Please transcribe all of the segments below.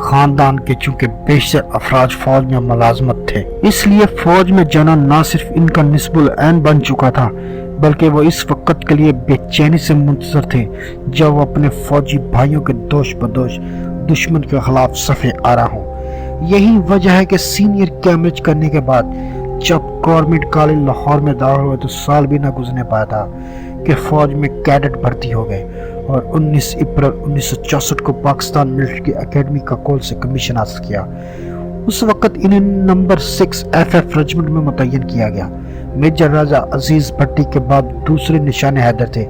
خاندان کے چونکہ بیشتر افراد فوج میں ملازمت تھے، اس لیے فوج میں جانا نہ صرف ان کا نصب العین بن چکا تھا بلکہ وہ اس وقت کے لیے بے چینی سے منتظر تھے جب وہ اپنے فوجی بھائیوں کے دوش بدوش دشمن کے خلاف صفے آرا ہوں۔ یہی وجہ ہے کہ سینئر کیمبرج کرنے کے بعد جب گورنمنٹ کالج لاہور میں داخل ہوئے تو سال بھی نہ گزرنے پایا تھا کہ فوج میں کیڈٹ بھرتی ہو گئے اور 19 اپریل 1964 کو پاکستان ملٹری اکیڈمی کا کول سے کمیشن حاصل کیا۔ اس وقت انہیں نمبر 6 FF ریجمنٹ میں متعین کیا گیا۔ میجر راجہ عزیز بھٹی کے بعد دوسرے نشان حیدر تھے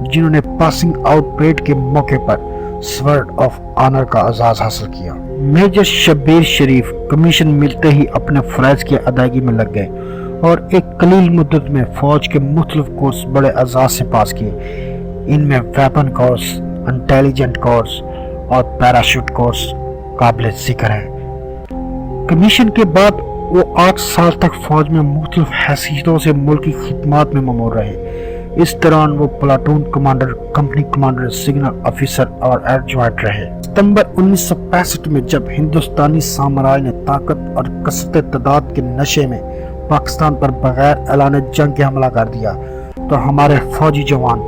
جنہوں نے پاسنگ آؤٹ پریڈ کے موقع پر سورڈ آف آنر کا اعزاز حاصل کیا۔ میجر شبیر شریف کمیشن ملتے ہی اپنے فرائض کی ادائیگی میں لگ گئے اور ایک قلیل مدت میں فوج کے مختلف کورس بڑے اعزاز سے پاس کیے۔ ان میں ویپن کورس، انٹیلیجنٹ کورس اور پیراشوٹ کورس قابل ذکر ہیں۔ کمیشن کے بعد وہ 8 سال تک فوج میں مختلف حیثیتوں سے ملکی خدمات میں مامور رہے۔ اس دوران وہ platoon commander, company commander, signal officer اور ایڈجوائنٹ رہے۔ ستمبر 1965 میں جب ہندوستانی سامراج نے طاقت اور کثرت تعداد کے نشے میں پاکستان پر بغیر اعلان جنگ کے حملہ کر دیا تو ہمارے فوجی جوان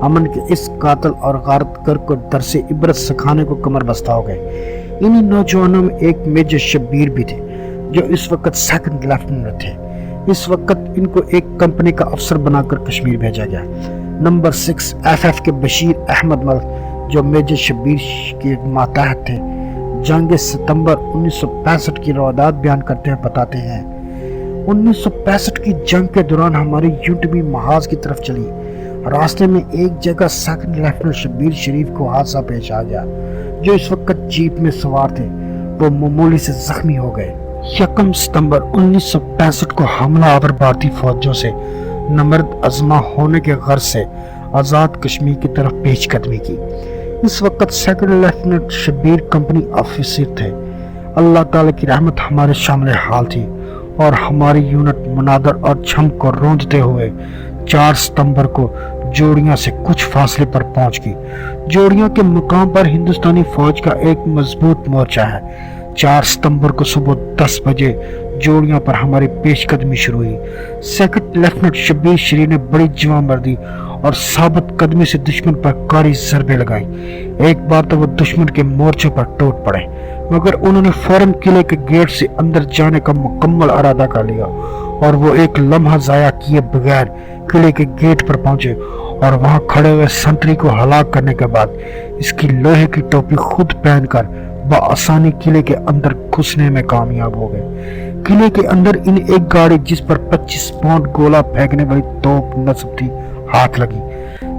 امن کے اس قاتل اور غارت گر کو درس عبرت سکھانے کو کمر بستہ ہو گئے۔ انہی نوجوانوں میں ایک میجر شبیر بھی تھے جو اس وقت سیکنڈ لیفٹیننٹ تھے۔ اس وقت ان کو ایک کمپنی کا افسر بنا کر کشمیر بھیجا گیا۔ نمبر 6 FF کے بشیر احمد ملک جو میجر شبیر کے ماتحت تھے، جنگ ستمبر 1965 کی روایات بیان کرتے ہوئے بتاتے ہیں 1965 کی جنگ کے دوران ہماری یونٹ بھی محاذ کی طرف چلی۔ راستے میں ایک جگہ سیکنڈ لیفٹیننٹ شبیر شریف کو حادثہ پیش آ گیا جو اس وقت جیپ میں سوار تھے، وہ معمولی سے زخمی ہو گئے۔ 1 ستمبر 1965 کو حملہ آور بھارتی فوجوں سے نمرد ازما ہونے کے غرض سے آزاد کشمیر کی طرف پیش قدمی کی۔ اس وقت second lieutenant Shabbir company officer تھے۔ اللہ تعالی کی رحمت ہمارے شامل حال تھی اور ہماری یونٹ منادر اور چھم کو روندتے ہوئے 4 ستمبر کو جوڑیاں سے کچھ فاصلے پر پہنچ گئی۔ جوڑیاں کے مقام پر ہندوستانی فوج کا ایک مضبوط مورچہ ہے۔ 4 ستمبر کو صبح 10 بجے جوڑیاں پر ہماری پیش قدمی شروع ہوئی۔ سیکنڈ لیفٹیننٹ شبیر شریف نے بڑی جوان مردی اور ثابت قدمی سے دشمن پر کاری ضربیں لگائیں۔ ایک بار تو وہ دشمن کے مورچے پر ٹوٹ پڑے مگر انہوں نے فوراً قلعے کے گیٹ سے اندر جانے کا مکمل ارادہ کر لیا اور وہ ایک لمحہ ضائع کیے بغیر قلعے کے گیٹ پر پہنچے اور وہاں کھڑے ہوئے سنتری کو ہلاک کرنے کے بعد اس کی لوہے کی ٹوپی خود پہن کر بآسانی قلعے کے اندر گھسنے میں کامیاب ہو گئے۔ قلعے کے اندر ان ایک گاڑی جس پر 25 پاؤنڈ گولہ پھینکنے والی توپ نصب تھی ہاتھ لگی۔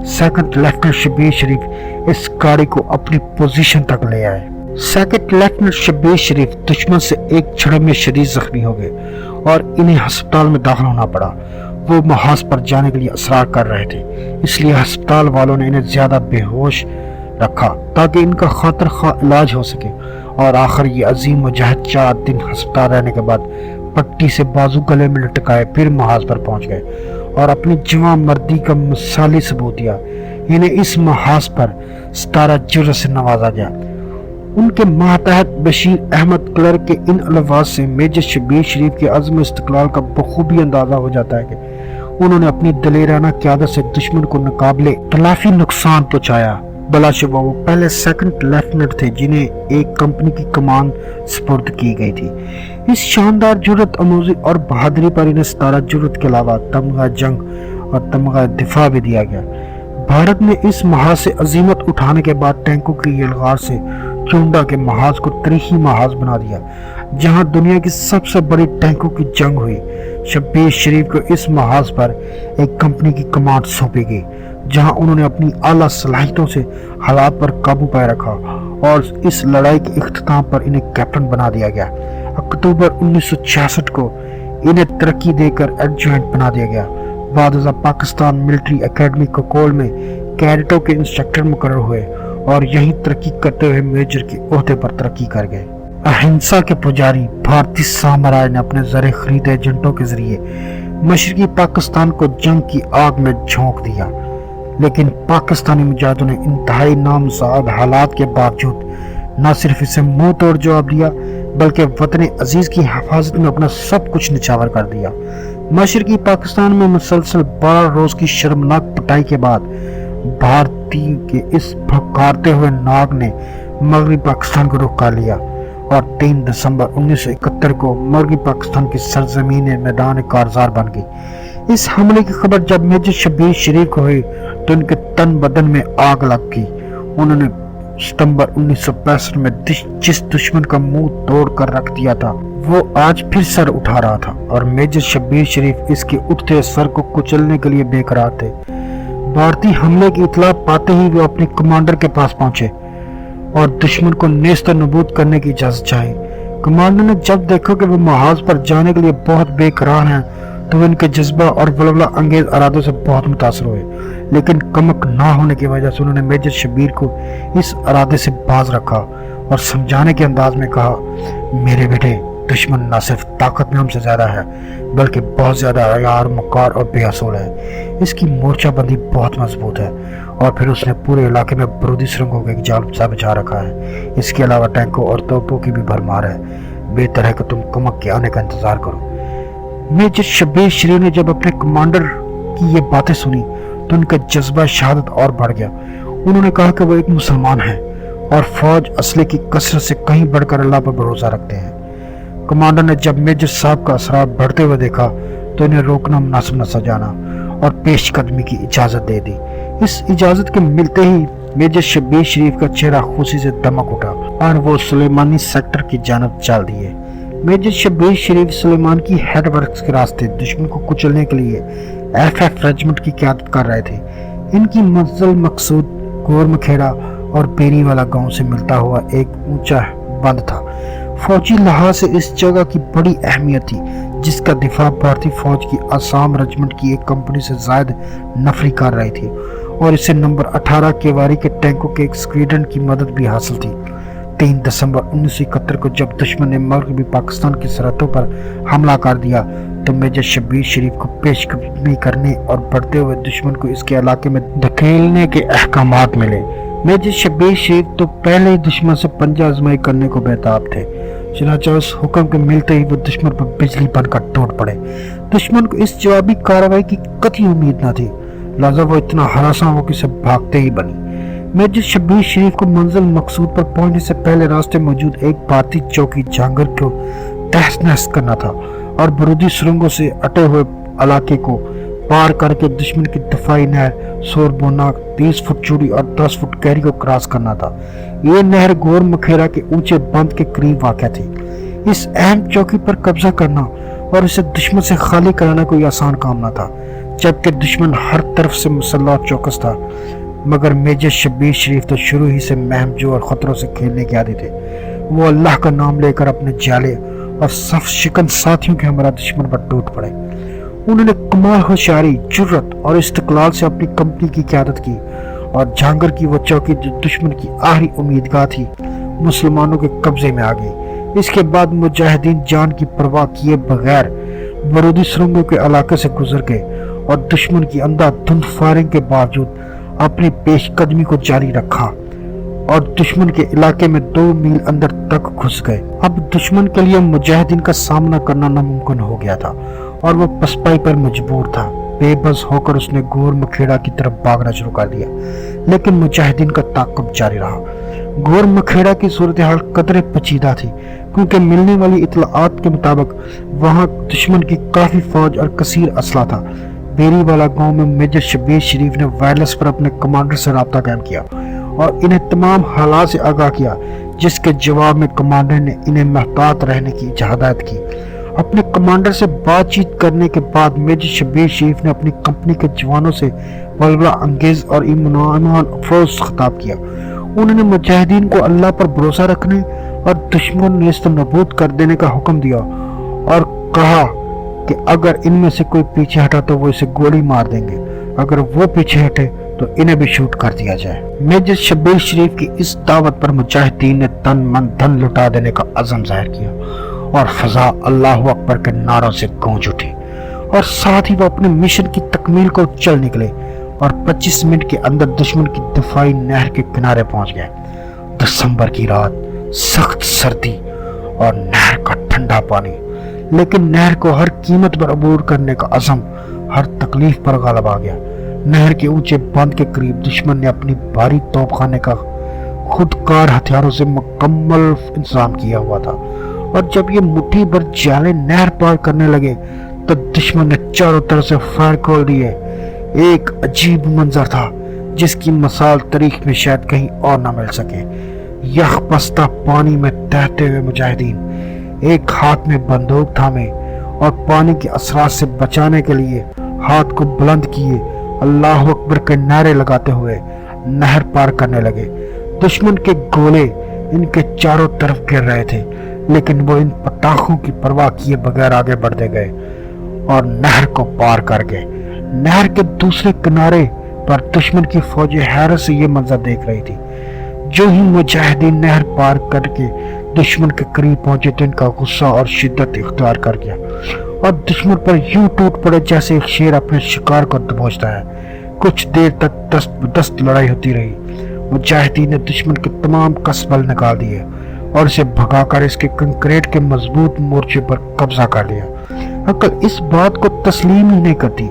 سیکنڈ لیفٹیننٹ شبیر شریف اس گاڑی کو اپنی پوزیشن تک لے آئے۔ سیکنڈ لیفٹیننٹ شبیر شریف دشمن سے ایک جھڑپ میں شدید زخمی ہو گئے اور انہیں ہسپتال میں داخل ہونا پڑا۔ وہ محاذ پر جانے کے لیے اصرار کر رہے تھے، اس لیے ہسپتال والوں نے انہیں زیادہ بے ہوش رکھا تاکہ ان کا خاطر خواہ علاج ہو سکے، اور آخر یہ عظیم مجاہد 4 دن ہسپتال رہنے کے بعد پٹی سے بازو گلے میں لٹکائے پھر محاذ پر پہنچ گئے اور اپنی جوان مردی کا مثالی ثبوت دیا۔ انہیں اس محاذ پر 17 جرت سے نوازا گیا۔ ان کے ماتحت بشیر احمد کلرک کے ان الفاظ سے میجر شبیر شریف کے عزم استقلال کا بخوبی اندازہ ہو جاتا ہے کہ انہوں نے اپنی دلیرانہ قیادت سے دشمن کو ناقابل تلافی نقصان پہنچایا۔ بلا شبہ وہ پہلے سیکنڈ لیفٹیننٹ تھے جنہیں ایک کمپنی کی کمان سپرد کی گئی تھی۔ اس شاندار جرت آموزی اور بہادری پر انہیں 17 جرت کے علاوہ تمغہ جنگ اور تمغہ دفاع بھی دیا گیا۔ بھارت نے اس محاذ سے عظیمت اٹھانے کے بعد ٹینکوں کی یلغار سے چونڈا کے محاذ کو تاریخی محاذ بنا دیا جہاں دنیا کی سب سے بڑی ٹینکوں کی جنگ ہوئی۔ شبیر شریف کو اس محاذ پر ایک کمپنی کی کمانڈ سونپی گئی جہاں انہوں نے اپنی اعلیٰ صلاحیتوں سے حالات پر قابو پائے رکھا اور اس لڑائی کے اختتام پر انہیں کیپٹن بنا دیا گیا۔ اکتوبر 1966 کو انہیں ترقی دے کر ایڈجوائنٹ بنا دیا گیا۔ بعد ازاں پاکستان ملٹری اکیڈمی کوکول میں کیڈٹوں کے انسٹرکٹر مقرر ہوئے اور یہیں ترقی کرتے ہوئے میجر کے عہدے پر ترقی کر گئے۔ اہنسا کے پجاری بھارتی سامراج نے اپنے زر خرید ایجنٹوں کے ذریعے مشرقی پاکستان کو جنگ کی آگ میں جھونک دیا، لیکن پاکستانی مجاہدوں نے انتہائی نامساعد حالات کے باوجود نہ صرف اسے منہ توڑ جواب دیا بلکہ وطن عزیز کی حفاظت میں اپنا سب کچھ نچھاور کر دیا۔ مشرقی پاکستان میں مسلسل 12 روز کی شرمناک پٹائی کے بعد بھارتی کے اس بھکارتے ہوئے ناگ نے مغربی پاکستان کو رخ کر لیا اور 3 دسمبر 1971 کو مغربی پاکستان کی سرزمین میدان کارزار بن گئی۔ اس حملے کی خبر جب میجر شبیر شریف کو ہوئی تو ان کے تن بدن میں آگ لگ گئی۔ انہوں نے ستمبر 1965 میں جس دشمن کا منہ توڑ کر رکھ دیا تھا وہ آج پھر سر اٹھا رہا تھا اور میجر شبیر شریف اس کے اٹھتے سر کو کچلنے کے لیے بے قرار تھے۔ بھارتی حملے کی اطلاع پاتے ہی وہ اپنے کمانڈر کے پاس پہنچے اور دشمن کو نیست و نابود کرنے کی اجازت چاہی۔ کمانڈر نے جب دیکھا کہ وہ محاذ پر جانے کے لیے بہت بے قرار ہیں تو وہ ان کے جذبہ اور ولولہ انگیز ارادوں سے بہت متاثر ہوئے، لیکن کمک نہ ہونے کی وجہ سے انہوں نے میجر شبیر کو اس ارادے سے باز رکھا اور سمجھانے کے انداز میں کہا، میرے بیٹے، دشمن نہ صرف طاقت میں ہم سے زیادہ ہے بلکہ بہت زیادہ عیار، مکار اور بے اصول ہے۔ اس کی مورچہ بندی بہت مضبوط ہے اور پھر اس نے پورے علاقے میں برودی سرنگوں کا ایک جال بچھا رکھا ہے۔ اس کے علاوہ ٹینکوں اور توپوں کی بھی بھرمار ہے۔ بہتر ہے کہ تم کمک کے آنے کا انتظار کرو۔ میجر شبیر شریف نے جب اپنے کمانڈر کی یہ باتیں سنی تو ان کا جذبہ شہادت اور بڑھ گیا۔ انہوں نے کہا کہ وہ ایک مسلمان ہیں اور فوج اسلحے کی کثرت سے کہیں بڑھ کر اللہ پر بھروسہ رکھتے ہیں۔ کمانڈر نے جب میجر صاحب کا اثرات بڑھتے ہوئے دیکھا تو انہیں روکنا مناسب نہ سمجھا اور پیش قدمی کی اجازت دے دی۔ اس اجازت کے ملتے ہی میجر شبیر شریف کا چہرہ خوشی سے دمک اٹھا اور وہ سلیمانی سیکٹر کی جانب چل دیے۔ میجر شبیر شریف سلیمان کی ہیڈ ورکس کے راستے دشمن کو کچلنے کے لیے FF ریجمنٹ کی قیادت کر رہے تھے۔ ان کی منزل مقصود گور مکھیڑا اور بیری والا گاؤں سے ملتا ہوا ایک اونچا بند تھا۔ فوجی لحاظ سے اس جگہ کی بڑی اہمیت تھی جس کا دفاع بھارتی فوج کی آسام ریجمنٹ کی ایک کمپنی سے زائد نفری کر رہی تھی اور اسے نمبر 18 کیواری کے ٹینکوں کے ایک اسکواڈرن کی مدد بھی حاصل تھی۔ 3 دسمبر 1971 کو جب دشمن نے مغربی پاکستان کی سرحدوں پر حملہ کر دیا تو میجر شبیر شریف کو پیش قدمی کرنے اور بڑھتے ہوئے دشمن کو اس کے علاقے میں دھکیلنے کے احکامات ملے۔ میجر شبیر شریف تو پہلے ہی دشمن سے پنجہ آزمائی کرنے کو بیتاب تھے، چنانچہ اس حکم کے ملتے ہی وہ دشمن پر بجلی بن کر ٹوٹ پڑے۔ دشمن کو اس جوابی کارروائی کی قطعی امید نہ تھی، لہذا وہ اتنا ہراساں ہو کہ اسے بھاگتے ہی بنی۔ میجر شبیر شریف کو منزل مقصود پر پہنچنے سے پہلے راستے موجود ایک بھارتی چوکی جہانگیر کو تہس نہس کرنا تھا اور برودی سرنگوں سے اٹے ہوئے علاقے کو پار کر کے دشمن کی دفاعی نہر سور بونا 30 فٹ چوڑی اور 10 فٹ گہری کو کراس کرنا تھا۔ یہ نہر گور مکھیرا کے اونچے بند کے قریب واقع تھی۔ اس اہم چوکی پر قبضہ کرنا اور اسے دشمن سے خالی کرانا کوئی آسان کام نہ تھا، جبکہ دشمن ہر طرف سے مسلح چوکس تھا، مگر میجر شبیر شریف تو شروع ہی سے مہم جو اور خطروں سے کھیلنے کے عادی تھے۔ وہ اللہ کا نام لے کر اپنے جالے اور صف شکن ساتھیوں کے ہمراہ دشمن پر ٹوٹ پڑے۔ انہوں نے کمال ہوشیاری، جرت اور استقلال سے اپنی کمپنی کی قیادت کی اور جہانگیر کی وہ چوکی جو دشمن کی آخری امیدگاہ تھی مسلمانوں کے قبضے میں آ گئی۔ اس کے بعد مجاہدین جان کی پرواہ کیے بغیر برودی سرنگوں کے علاقے سے گزر گئے اور دشمن کی اندھا دھند فائرنگ کے باوجود اپنی پیش قدمی کو جاری رکھا اور دشمن کے علاقے میں 2 میل اندر تک گھس گئے۔ اب دشمن کے لیے مجاہدین کا سامنا کرنا ناممکن ہو گیا تھا اور وہ پسپائی پر مجبور تھا۔ بے بس ہو کر اس نے گور مکھیڑا کی طرف بھاگنا شروع کر دیا، لیکن مجاہدین کا تعاقب جاری رہا۔ گور مکھیڑا کی صورتحال قدرے پیچیدہ تھی کیونکہ ملنے والی اطلاعات کے مطابق وہاں دشمن کی کافی فوج اور کثیر اسلحہ تھا۔ بیری والا گاؤں میں میجر شبیر شریف نے وائرلیس پر اپنے کمانڈر سے رابطہ قائم کیا اور انہیں تمام حالات سے آگاہ کیا، جس کے جواب میں کمانڈر نے انہیں محتاط رہنے کی ہدایت کی۔ اپنے کمانڈر سے بات چیت کرنے کے بعد میجر شبیر شریف نے اپنی کمپنی کے جوانوں سے ولولہ انگیز اور ایمان افروز خطاب کیا۔ انہوں نے مجاہدین کو اللہ پر بھروسہ رکھنے اور دشمن نیست نابود کر دینے کا حکم دیا اور کہا کہ اگر ان میں سے کوئی پیچھے ہٹا تو وہ اسے گولی مار دیں گے، اگر وہ پیچھے ہٹے تو انہیں بھی شوٹ کر دیا جائے۔ میجر شبیر شریف کی اس دعوت پر مجاہدین نے تن من دھن لٹا دینے کا عزم ظاہر کیا اور فضا اللہ اکبر کے نعروں سے گونج اٹھی اور ساتھ ہی وہ اپنے مشن کی تکمیل کو چل نکلے اور 25 منٹ کے اندر دشمن کی دفاعی نہر کے کنارے پہنچ گئے۔ دسمبر کی رات، سخت سردی اور نہر کا ٹھنڈا پانی، لیکن نہر کو ہر قیمت پر عبور کرنے کا عزم ہر تکلیف پر غالب آ گیا۔ نہر کے اونچے بند کے قریب دشمن نے اپنی بھاری توپ خانے کا خودکار ہتھیاروں سے مکمل انتظام کیا ہوا تھا، اور جب یہ مٹھی بھر جالے نہر پار کرنے لگے تو دشمن نے چاروں طرف سے فائر کھول دیے۔ ایک عجیب منظر تھا جس کی مثال تاریخ میں شاید کہیں اور نہ مل سکے۔ یخ بستہ پانی میں تیرتے ہوئے مجاہدین ایک ہاتھ میں بندوق تھامے اور پانی کے اثرات سے بچانے کے لیے ہاتھ کو بلند کیے اللہ اکبر کے نعرے لگاتے ہوئے نہر پار کرنے لگے۔ دشمن کے گولے ان کے چاروں طرف گر رہے تھے، لیکن وہ ان پٹاخوں کی پرواہ کیے بغیر آگے بڑھتے گئے اور نہر کو پار کر گئے۔ نہر کے دوسرے کنارے پر دشمن کی فوجیں حیرت سے یہ منظر دیکھ رہی تھی۔ جو ہی مجاہدین نہر پار کر کے دشمن کے قریب پہنچے تو ان کا غصہ اور شدت اختیار کر گیا اور دشمن پر یوں ٹوٹ پڑے جیسے ایک شیر اپنے شکار کو دبوچتا ہے۔ کچھ دیر تک دست بدست لڑائی ہوتی رہی۔ مجاہدین نے دشمن کے تمام کسبل نکال دیے اور اسے بھگا کر اس کے کنکریٹ کے مضبوط مورچے پر قبضہ کر لیا۔ عقل اس بات کو تسلیم ہی نہیں کرتی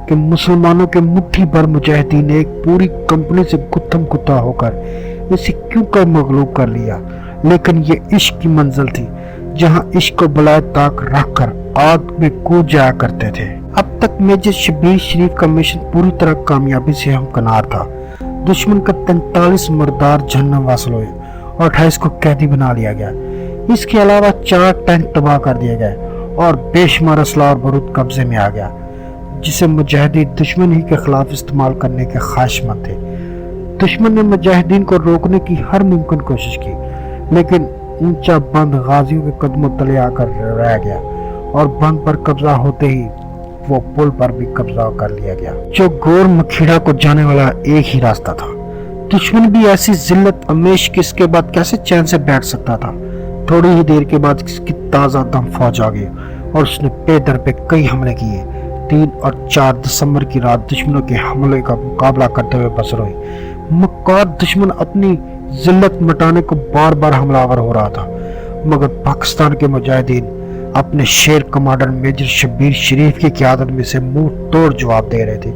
کہ مسلمانوں کے مٹھی بھر مجاہدین نے ایک پوری کمپنی سے گتھم گتھا ہو کر اسے کیوں کر مغلوب کر لیا۔ لیکن یہ عشق کی منزل تھی جہاں عشق کو بلائے طاق رکھ کر آگ میں کود جایا کرتے تھے۔ اب تک میجر شبیر شریف کا مشن پوری طرح کامیابی سے ہمکنار تھا۔ دشمن کا 43 مردار جہنم حاصل ہوئے اور 28 کو قیدی بنا لیا گیا۔ اس کے علاوہ 4 ٹینک تباہ کر دیے گئے اور بے شمار اسلحہ اور بارود قبضے میں آ گیا، جسے مجاہدین دشمن ہی کے خلاف استعمال کرنے کے خواہش مند تھے۔ دشمن نے مجاہدین کو روکنے کی ہر ممکن کوشش کی، لیکن اونچا بند غازیوں کے قدموں تلے آ کر رہ گیا اور بند پر قبضہ ہوتے ہی وہ پل پر بھی قبضہ کر لیا گیا، جو گور مکھیڑا کو جانے والا ایک ہی راستہ تھا۔ دشمن بھی ایسی ذلت امیش کس کے بعد کیسے چین سے بیٹھ سکتا تھا۔ تھوڑی ہی دیر کے بعد اس کی تازہ دم فوج آ گئی اور اس نے پے در پہ کئی حملے کیے۔ 3 اور 4 دسمبر کی رات دشمنوں کے حملے کا مقابلہ کرتے ہوئے بسر ہوئی۔ مکار دشمن اپنی ذلت مٹانے کو بار بار حملہ آور ہو رہا تھا، مگر پاکستان کے مجاہدین اپنے شیر کمانڈر میجر شبیر شریف کی قیادت میں سے منہ توڑ جواب دے رہے تھے۔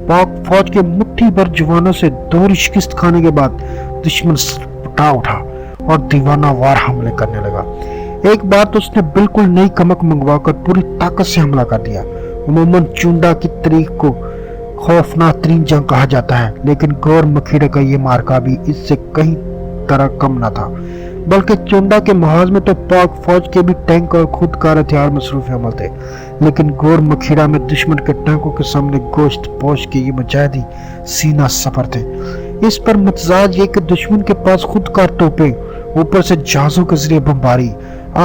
پاک فوج کے مٹھی بھر جوانوں سے دوہری شکست کھانے کے بعد دشمن پٹا اٹھا اور دیوانہ وار حملے کرنے لگا۔ ایک بار تو اس نے بالکل نئی کمک منگوا کر پوری طاقت سے حملہ کر دیا۔ عموماً چونڈا کی تاریخ کو خوفناک ترین جنگ کہا جاتا ہے، لیکن گور مکھیڑے کا یہ مارکا بھی اس سے کہیں طرح کم نہ تھا، بلکہ چونڈا کے محاذ میں تو پاک فوج کے بھی ٹینک اور خودکار ہتھیار مصروف عمل تھے، لیکن گور مکھیڑا میں دشمن کے ٹینکوں کے سامنے گوشت پوش کے یہ مجاہدی سینہ سفر تھے۔ اس پر متزاج یہ کہ دشمن کے پاس خودکار توپیں، اوپر سے جہازوں کے ذریعے بمباری،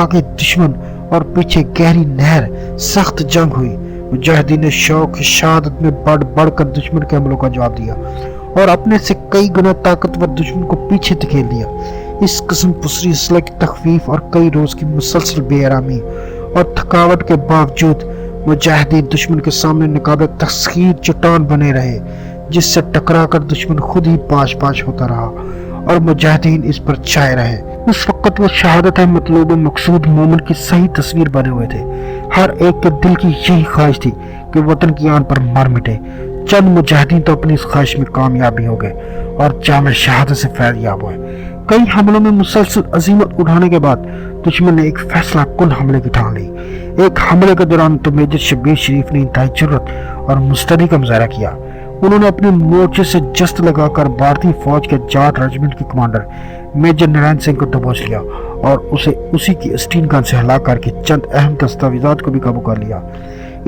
آگے دشمن اور پیچھے گہری نہر، سخت جنگ ہوئی۔ مجاہدین نے شوق شہادت میں بڑھ بڑھ کر دشمن کے حملوں کا جواب دیا اور اپنے سے کئی گنا طاقتور دشمن کو پیچھے دھکیل دیا۔ اس قسم پسری اسلحے کی تخفیف اور کئی روز کی مسلسل بے آرامی اور تھکاوٹ کے باوجود مجاہدین دشمن کے سامنے نقاب تسخیر چٹان بنے رہے، جس سے ٹکرا کر دشمن خود ہی پاش پاش ہوتا رہا اور مجاہدین اس پر چھائے رہے۔ اس وقت وہ شہادت مطلوب و مقصود مومن کی صحیح تصویر بنے ہوئے تھے۔ ہر ایک کے دل کی یہی خواہش تھی کہ وطن کی آن پر مر مٹے۔ چند مجاہدین تو اپنی اس خواہش میں کامیابی ہو گئے اور جام شہادت سے فیض یاب ہوئے۔ کئی حملوں میں مسلسل عزیمت اٹھانے کے بعد دشمن نے ایک فیصلہ کن حملے کی ٹھان لی۔ ایک حملے کے دوران تو میجر شبیر شریف نے انتہائی جرأت اور مستعدی کا مظاہرہ کیا۔ انہوں نے اپنے مورچے سے جست لگا کر بھارتی فوج کے جاٹ ریجمنٹ کے کمانڈر میجر نارائن سنگھ کو دبوچ لیا اور اسے اسی کی اسٹین گن سے ہلاک کر کے چند اہم دستاویزات کو بھی قابو کر لیا۔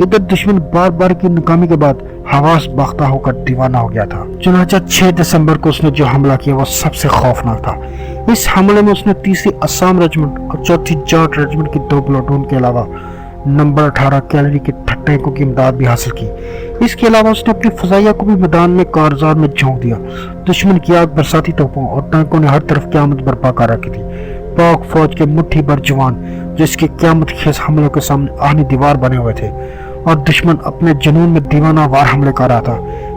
ادھر دشمن بار بار کی ناکامی کے بعد حواس باختہ ہو کر دیوانہ ہو گیا تھا۔ چنانچہ 6 دسمبر کو اس نے جو حملہ کیا وہ سب سے خوفناک تھا۔ اس حملے میں اس نے 3ری آسام ریجمنٹ اور 4تھی جاٹ ریجمنٹ کی 2 پلاٹون کے علاوہ نمبر 18 کیلری کے ٹینکوں کی امداد بھی حاصل کی۔ اس کے علاوہ اس نے اپنی فضائیہ کو بھی میدان میں کارزار میں جھونک دیا۔ دشمن کی آگ برساتی توپوں اور ٹینکوں نے ہر طرف قیامت برپا کر رکھی تھی۔ پاک فوج کے مٹھی بھر جوان جس کے قیامت خیز حملوں کے سامنے آہنی دیوار بنے ہوئے تھے اور دشمن اپنے جنون میں دیوانہ وار حملے کر رہا تھا،